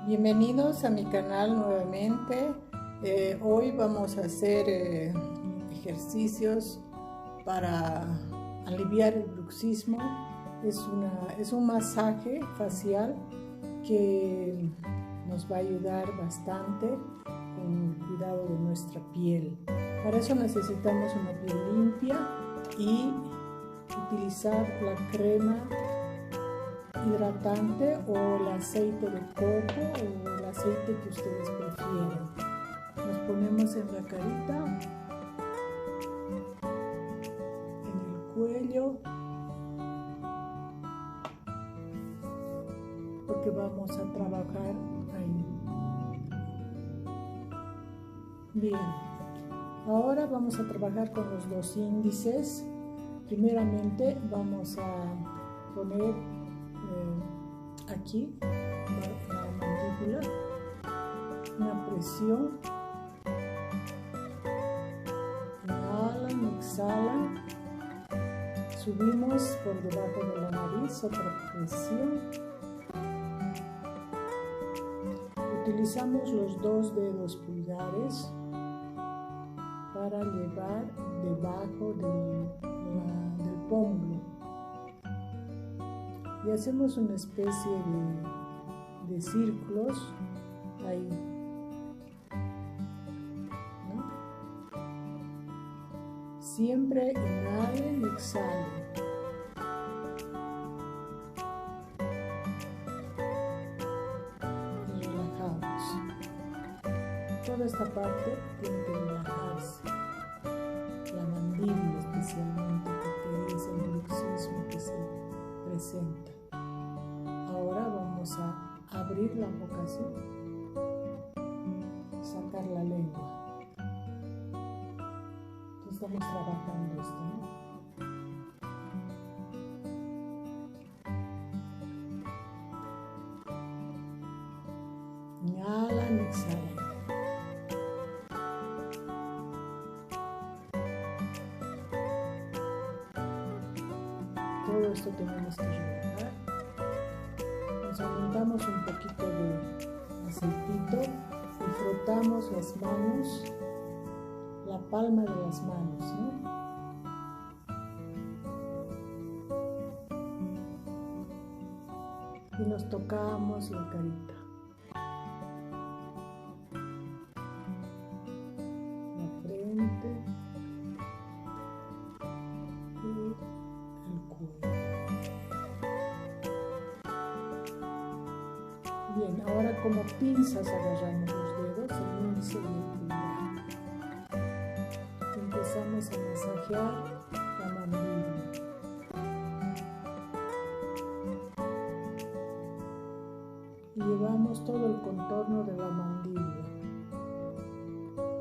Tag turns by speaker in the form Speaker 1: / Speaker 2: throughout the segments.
Speaker 1: Bienvenidos a mi canal nuevamente. Hoy vamos a hacer ejercicios para aliviar el bruxismo. Es un masaje facial que nos va a ayudar bastante con el cuidado de nuestra piel. Para eso necesitamos una piel limpia y utilizar la crema hidratante o el aceite de coco o el aceite que ustedes prefieran. Nos ponemos en la carita, en el cuello, porque vamos a trabajar ahí. Bien, ahora vamos a trabajar con los dos índices. Primeramente vamos a poner aquí la mandíbula, una presión, inhalan, exhalan, subimos por debajo de la nariz, otra presión, utilizamos los dos dedos pulgares para llevar debajo del pómulo. Y hacemos una especie de círculos ahí, ¿no? Siempre inhalen y exhalen. Y relajamos. Toda esta parte tiene que relajarse. La mandíbula especialmente, porque es el bruxismo que se presenta. Ahora vamos a abrir la boca así, sacar la lengua. Entonces estamos trabajando esto, ¿no? Inhalan, exhalan. Todo esto tenemos que relajar. Nos aumentamos un poquito de aceitito y frotamos las manos, la palma de las manos, ¿no? Y nos tocamos la carita, la frente y el cuello. Bien, ahora como pinzas agarramos los dedos, el índice y el pulgar. Empezamos a masajear la mandíbula. Y llevamos todo el contorno de la mandíbula.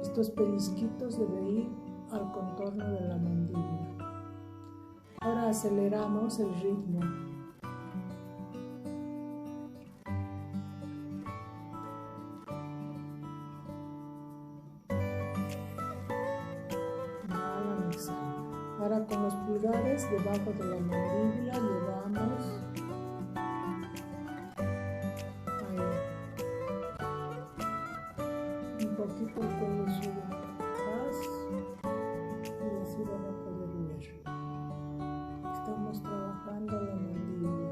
Speaker 1: Estos pellizquitos deben ir al contorno de la mandíbula. Ahora aceleramos el ritmo. Ahora con los pulgares debajo de la mandíbula llevamos ahí. Un poquito el cuello sube atrás y así van a poder ver. Estamos trabajando la mandíbula.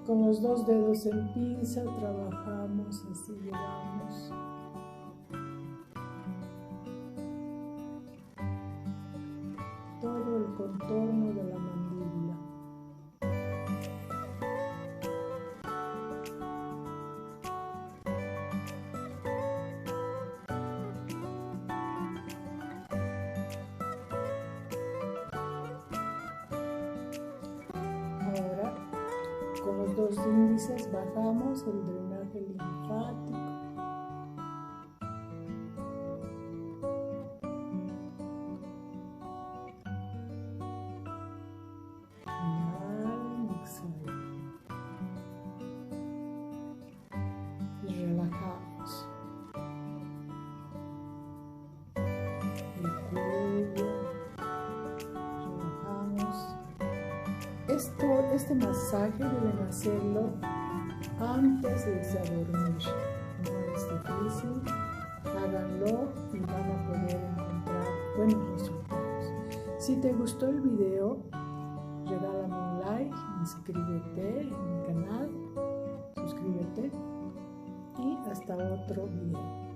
Speaker 1: Con los dos dedos en pinza trabajamos, así llevamos. Todo el contorno de la mandíbula. Ahora, con los dos índices bajamos el drenaje linfático. Relajamos el cuello, relajamos. Esto este masaje deben hacerlo antes de irse a dormir. No es difícil, háganlo y van a poder encontrar buenos resultados. Si te gustó el video, regálame un like, inscríbete en mi canal, suscríbete y hasta otro video.